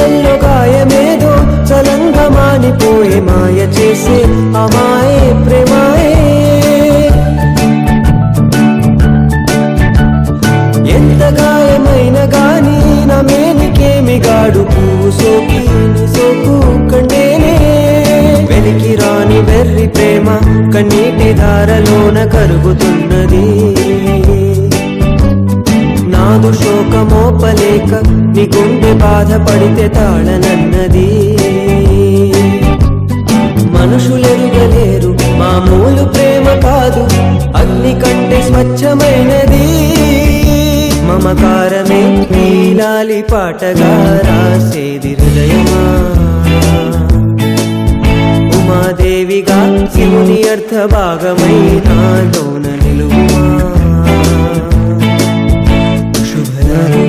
గుండెల్లో గాయమేదో చలంగా మానిపోయే మాయ చేసే అమాయే ప్రేమాయే ఎంత గాయమైన గాని నా మేనికేమి గాడు పువ్వు సోకి సోకు కండేనే వెలికి రాని వెర్రి ప్రేమ కన్నీటి ధారలోన కరుగుతున్నది నాదు శోకమోపలేక నీ గుండె బాధపడితే తాళనన్నది మనుషులెరుగలేరు మామూలు ప్రేమ కాదు అగ్ని కంటే స్వచ్ఛమైనది మమకారమే నీలాలి పాటగా రాసేది హృదయమా ఉమాదేవిగా శివుని అర్థ భాగమై నాలోన నిలువుమా శుభరాత్రి